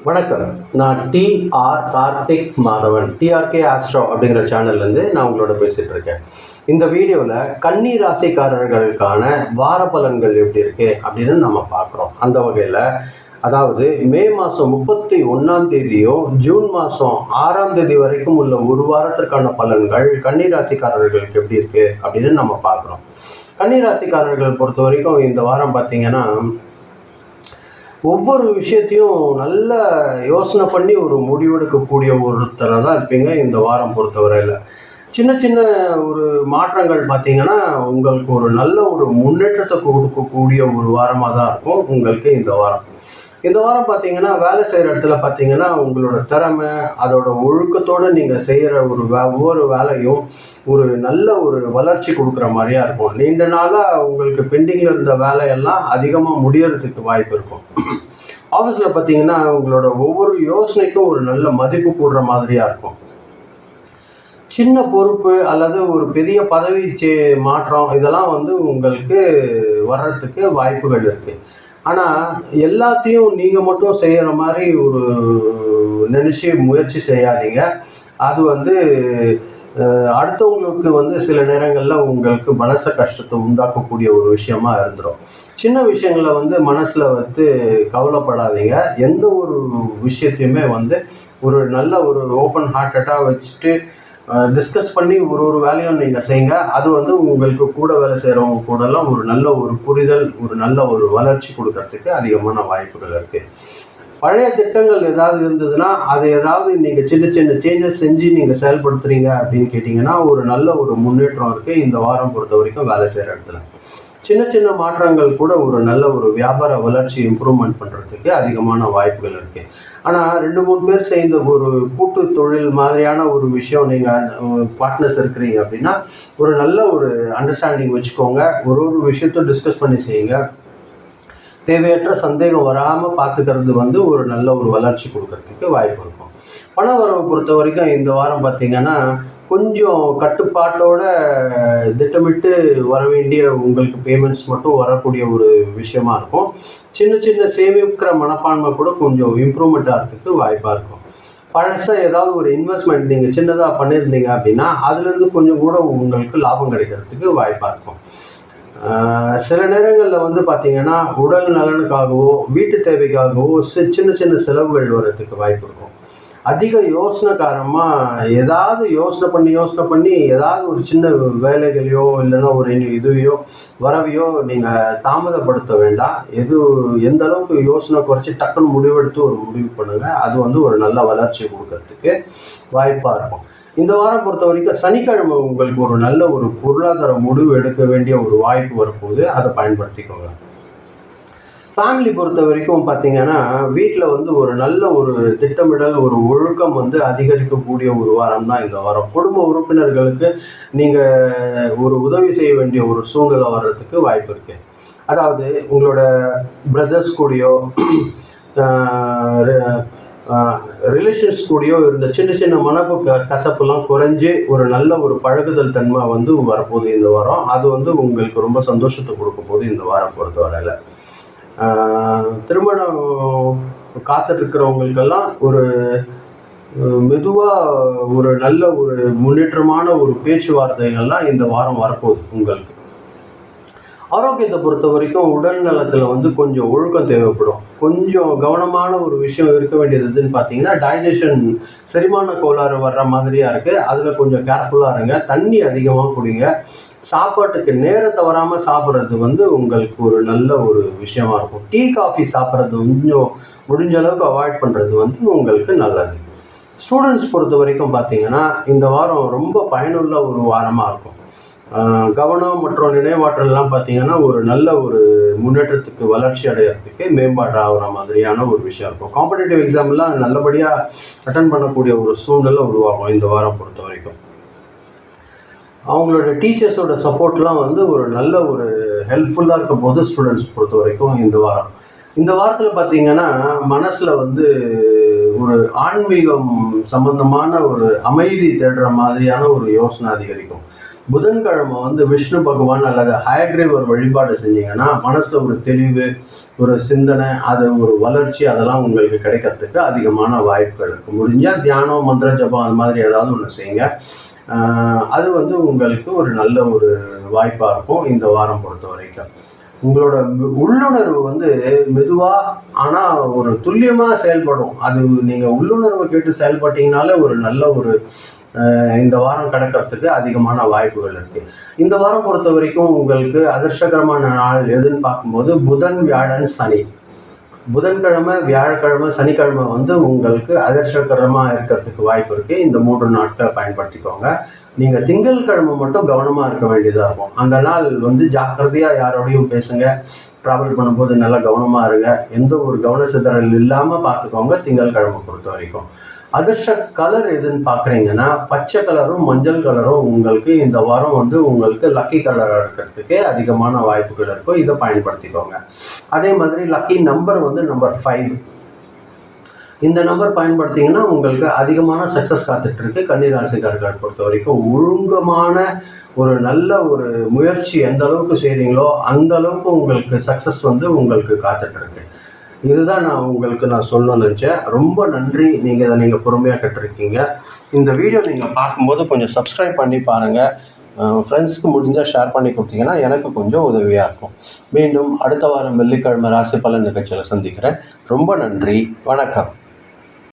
வணக்கம். நான் Karthik Madhavan, TRK astro அப்படிங்கிற சேனல்லேருந்து நான் உங்களோட பேசிகிட்டு இருக்கேன். இந்த வீடியோவில் கன்னி ராசிக்காரர்களுக்கான வார பலன்கள் எப்படி இருக்கு அப்படின்னு நம்ம பார்க்குறோம். அந்த வகையில் அதாவது மே மாதம் 31ஆம் தேதியும் ஜூன் மாதம் 6ஆம் தேதி வரைக்கும் உள்ள ஒரு வாரத்திற்கான பலன்கள் கன்னி ராசிக்காரர்களுக்கு எப்படி இருக்கு அப்படின்னு நம்ம பார்க்குறோம். கன்னி ராசிக்காரர்கள் பொறுத்த வரைக்கும் இந்த வாரம் பார்த்தீங்கன்னா ஒவ்வொரு விஷயத்தையும் நல்ல யோசனை பண்ணி ஒரு முடிவெடுக்கக்கூடிய ஒருத்தரை தான் இருப்பீங்க இந்த வாரம் பொறுத்தவரையில். சின்ன சின்ன ஒரு மாற்றங்கள் பார்த்தீங்கன்னா உங்களுக்கு ஒரு நல்ல ஒரு முன்னேற்றத்தை கொடுக்கக்கூடிய ஒரு வாரமாக தான் இருக்கும் உங்களுக்கு இந்த வாரம். இந்த வாரம் பார்த்தீங்கன்னா வேலை செய்கிற இடத்துல பார்த்தீங்கன்னா உங்களோட திறமை அதோட ஒழுக்கத்தோடு நீங்கள் செய்கிற ஒவ்வொரு வேலையும் ஒரு நல்ல ஒரு வளர்ச்சி கொடுக்குற மாதிரியா இருக்கும். நீண்ட நாளாக உங்களுக்கு பெண்டிங்கில் இருந்த வேலையெல்லாம் அதிகமாக முடியறதுக்கு வாய்ப்பு இருக்கும். ஆஃபீஸில் பார்த்தீங்கன்னா உங்களோட ஒவ்வொரு யோசனைக்கும் ஒரு நல்ல மதிப்பு போடுற மாதிரியா இருக்கும். சின்ன பொறுப்பு அல்லது ஒரு பெரிய பதவி மாற்றம் இதெல்லாம் உங்களுக்கு வர்றதுக்கு வாய்ப்புகள் இருக்குது. ஆனால் எல்லாத்தையும் நீங்கள் மட்டும் செய்கிற மாதிரி ஒரு நினச்சி முயற்சி செய்யாதீங்க. அது அடுத்தவங்களுக்கு சில நேரங்களில் உங்களுக்கு மனச கஷ்டத்தை உண்டாக்கக்கூடிய ஒரு விஷயமா இருந்துடும். சின்ன விஷயங்களை மனசில் கவலைப்படாதீங்க. எந்த ஒரு விஷயத்தையுமே ஒரு நல்ல ஒரு ஓப்பன் ஹார்ட்டடாக வச்சுட்டு டிஸ்கஸ் பண்ணி ஒரு வேலையும் நீங்கள் செய்யுங்க. அது உங்களுக்கு கூட வேலை செய்கிறவங்க கூடலாம் ஒரு நல்ல ஒரு புரிதல் ஒரு நல்ல ஒரு வளர்ச்சி கொடுக்கறதுக்கு அதிகமான வாய்ப்புகள் இருக்குது. பழைய திட்டங்கள் ஏதாவது இருந்ததுன்னா அது ஏதாவது நீங்கள் சின்ன சின்ன சேஞ்சஸ் செஞ்சு நீங்கள் செயல்படுத்துறீங்க அப்படின்னு கேட்டிங்கன்னா ஒரு நல்ல ஒரு முன்னேற்றம் இருக்குது இந்த வாரம் பொறுத்த வரைக்கும் வேலை செய்கிற இடத்துல. சின்ன சின்ன மாற்றங்கள் கூட ஒரு நல்ல ஒரு வியாபார வளர்ச்சி இம்ப்ரூவ்மெண்ட் பண்ணுறதுக்கு அதிகமான வாய்ப்புகள் இருக்குது. ஆனால் 2-3 பேர் சேர்ந்த ஒரு கூட்டு தொழில் மாதிரியான ஒரு விஷயம் நீங்கள் பார்ட்னர்ஸ் இருக்கிறீங்க அப்படின்னா ஒரு நல்ல ஒரு அண்டர்ஸ்டாண்டிங் வச்சுக்கோங்க. ஒரு விஷயத்த டிஸ்கஸ் பண்ணி செய்யுங்க. தேவையற்ற சந்தேகம் வராமல் பார்த்துக்கிறது ஒரு நல்ல ஒரு வளர்ச்சி கொடுக்கறதுக்கு வாய்ப்பு இருக்கும். பண வரவு பொறுத்த வரைக்கும் இந்த வாரம் பார்த்திங்கன்னா கொஞ்சம் கட்டுப்பாட்டோட திட்டமிட்டு வர வேண்டிய உங்களுக்கு பேமெண்ட்ஸ் மட்டும் வரக்கூடிய ஒரு விஷயமா இருக்கும். சின்ன சின்ன சேமிக்கிற மனப்பான்மை கூட கொஞ்சம் இம்ப்ரூவ்மெண்ட் ஆகிறதுக்கு வாய்ப்பாக இருக்கும். பழசாக ஏதாவது ஒரு இன்வெஸ்ட்மெண்ட் நீங்கள் சின்னதாக பண்ணியிருந்தீங்க அப்படின்னா அதுலேருந்து கொஞ்சம் கூட உங்களுக்கு லாபம் கிடைக்கிறதுக்கு வாய்ப்பாக இருக்கும். சில நேரங்களில் பார்த்தீங்கன்னா உடல் நலனுக்காகவோ வீட்டு தேவைக்காகவோ சின்ன சின்ன செலவுகள் வர்றதுக்கு வாய்ப்பு இருக்கும். அதிக யோசனைக்காரமாக ஏதாவது யோசனை பண்ணி ஏதாவது ஒரு சின்ன வேலைகளையோ இல்லைன்னா ஒரு இதுவையோ வரவையோ நீங்கள் தாமதப்படுத்த வேண்டாம். எந்த அளவுக்கு யோசனை குறைச்சி டக்குன்னு முடிவெடுத்து ஒரு முடிவு பண்ணுங்கள். அது ஒரு நல்ல வளர்ச்சி கொடுக்கறதுக்கு வாய்ப்பாக இருக்கும். இந்த வாரம் பொறுத்த வரைக்கும் சனிக்கிழமை உங்களுக்கு ஒரு நல்ல ஒரு பொருளாதார முடிவு எடுக்க வேண்டிய ஒரு வாய்ப்பு வரப்போகுது. அதை பயன்படுத்திக்கோங்க. ஃபேமிலி பொறுத்த வரைக்கும் பார்த்தீங்கன்னா வீட்டில் ஒரு நல்ல ஒரு திட்டமிடல் ஒரு ஒழுக்கம் அதிகரிக்கக்கூடிய ஒரு வாரம் தான் இந்த வாரம். குடும்ப உறுப்பினர்களுக்கு நீங்கள் ஒரு உதவி செய்ய வேண்டிய ஒரு சூழ்நிலை வர்றதுக்கு வாய்ப்பு இருக்குது. அதாவது உங்களோட பிரதர்ஸ் கூடயோ ரிலேஷன்ஸ் கூடயோ இருந்த சின்ன சின்ன மனப்பு கசப்புலாம் குறைஞ்சி ஒரு நல்ல ஒரு பழகுதல் தன்மை வரப்போகுது இந்த வாரம். அது உங்களுக்கு ரொம்ப சந்தோஷத்தை கொடுக்க போகுது இந்த வாரம் பொறுத்தவரையில். திருமணம் காத்துட்ருக்கிறவங்களுக்கெல்லாம் ஒரு மெதுவாக ஒரு நல்ல ஒரு முன்னேற்றமான ஒரு பேச்சுவார்த்தைகள்லாம் இந்த வாரம் வரப்போகுது உங்களுக்கு. ஆரோக்கியத்தை பொறுத்த வரைக்கும் உடல் நலத்தில் கொஞ்சம் ஒழுக்கம் தேவைப்படும். கொஞ்சம் கவனமான ஒரு விஷயம் இருக்க வேண்டியது எதுன்னு பார்த்தீங்கன்னா டைஜஷன் செரிமான கோளாறு வர்ற மாதிரியாக இருக்குது. அதில் கொஞ்சம் கேர்ஃபுல்லாக இருங்க. தண்ணி அதிகமாக குடிங்க. சாப்பாட்டுக்கு நேரத்தை வராமல் சாப்பிட்றது உங்களுக்கு ஒரு நல்ல ஒரு விஷயமா இருக்கும். டீ காஃபி சாப்பிட்றது கொஞ்சம் முடிஞ்ச அளவுக்கு அவாய்ட் பண்ணுறது உங்களுக்கு நல்லது. ஸ்டூடெண்ட்ஸ் பொறுத்த வரைக்கும் பார்த்தீங்கன்னா இந்த வாரம் ரொம்ப பயனுள்ள ஒரு வாரமாக இருக்கும். கவனம் மற்றும் நினைவாற்றல்லாம் பார்த்தீங்கன்னா ஒரு நல்ல ஒரு முன்னேற்றத்துக்கு வளர்ச்சி அடையிறதுக்கு மேம்பாடு ஆகிற மாதிரியான ஒரு விஷயம் இருக்கும். காம்படிட்டிவ் எக்ஸாம்லாம் நல்லபடியாக அட்டன் பண்ணக்கூடிய ஒரு சூழ்நிலை உருவாகும் இந்த வாரம் பொறுத்த வரைக்கும். அவங்களோட டீச்சர்ஸோட சப்போர்ட்லாம் ஒரு நல்ல ஒரு ஹெல்ப்ஃபுல்லாக இருக்க போது ஸ்டூடெண்ட்ஸ் பொறுத்த வரைக்கும் இந்த வாரத்தில் பார்த்தீங்கன்னா மனசில் ஒரு ஆன்மீகம் சம்பந்தமான ஒரு அமைதி தேடுற மாதிரியான ஒரு யோசனை அதிகரிக்கும். புதன்கிழமை விஷ்ணு பகவான் அல்லது ஹயக்ரீவர் வழிபாடு செஞ்சீங்கன்னா மனசில் ஒரு தெளிவு ஒரு சிந்தனை, அது ஒரு வளர்ச்சி, அதெல்லாம் உங்களுக்கு கிடைக்கிறதுக்கு அதிகமான வாய்ப்புகள் இருக்குது. முடிஞ்சால் தியானம், மந்திர ஜபம் அது மாதிரி ஏதாவது ஒன்று செய்யுங்க. அது வந்து உங்களுக்கு ஒரு நல்ல ஒரு வாய்ப்பாக இருக்கும் இந்த வாரம் பொறுத்த வரைக்கும். உங்களோட உள்ளுணர்வு வந்து மெதுவாக ஆனால் ஒரு துல்லியமாக செயல்படும். அது நீங்கள் உள்ளுணர்வை கேட்டு செயல்பட்டீங்கனாலே ஒரு நல்ல ஒரு இந்த வாரம் கடக்கிறதுக்கு அதிகமான வாய்ப்புகள் இருக்குது. இந்த வாரம் பொறுத்த வரைக்கும் உங்களுக்கு அதிர்ஷ்டகரமான நாள் எதுன்னு பார்க்கும்போது புதன், வியாழன், சனி. புதன்கிழமை, வியாழக்கிழமை, சனிக்கிழமை வந்து உங்களுக்கு அதிர்ஷ்டகரமாக இருக்கிறதுக்கு வாய்ப்பு இருக்குது. இந்த 3 நாட்களை பயன்படுத்திக்கோங்க. நீங்கள் திங்கட்கிழமை மட்டும் கவனமாக இருக்க வேண்டியதாக இருக்கும். அந்த நாள் வந்து ஜாக்கிரதையாக யாரோடையும் பேசுங்க. ட்ராவல் பண்ணும்போது நல்லா கவனமாக இருங்க. எந்த ஒரு கவன சிதறல் இல்லாமல் பார்த்துக்கோங்க திங்கட்கிழமை பொறுத்த வரைக்கும். அதிர்ஷ்ட கலர் எதுன்னு பார்க்குறீங்கன்னா பச்சை கலரும் மஞ்சள் கலரும் உங்களுக்கு இந்த வாரம் வந்து உங்களுக்கு லக்கி கலராக இருக்கிறதுக்கு அதிகமான வாய்ப்புகள் இருக்கும். இதை பயன்படுத்திக்கோங்க. அதே மாதிரி லக்கி நம்பர் வந்து நம்பர் 5. இந்த நம்பர் பயன்படுத்திங்கன்னா உங்களுக்கு அதிகமான சக்ஸஸ் காத்துட்ருக்கு. கன்னிராசிக்காரர்களை பொறுத்த வரைக்கும் ஒழுங்கமான ஒரு நல்ல ஒரு முயற்சி எந்த அளவுக்கு செய்கிறீங்களோ அந்த அளவுக்கு உங்களுக்கு சக்ஸஸ் வந்து உங்களுக்கு காத்துட்ருக்கு. இதுதான் நான் சொல்லணும்னு நினச்சேன். ரொம்ப நன்றி. நீங்கள் பொறுமையாக கேட்டிருக்கீங்க. இந்த வீடியோ நீங்கள் பார்க்கும்போது கொஞ்சம் சப்ஸ்கிரைப் பண்ணி பாருங்கள். ஃப்ரெண்ட்ஸ்க்கு முடிஞ்சால் ஷேர் பண்ணி கொடுத்தீங்கன்னா எனக்கு கொஞ்சம் உதவியாக இருக்கும். மீண்டும் அடுத்த வாரம் வெள்ளிக்கிழமை ராசி பலன் நிகழ்ச்சியில் சந்திக்கிறேன். ரொம்ப நன்றி. வணக்கம்.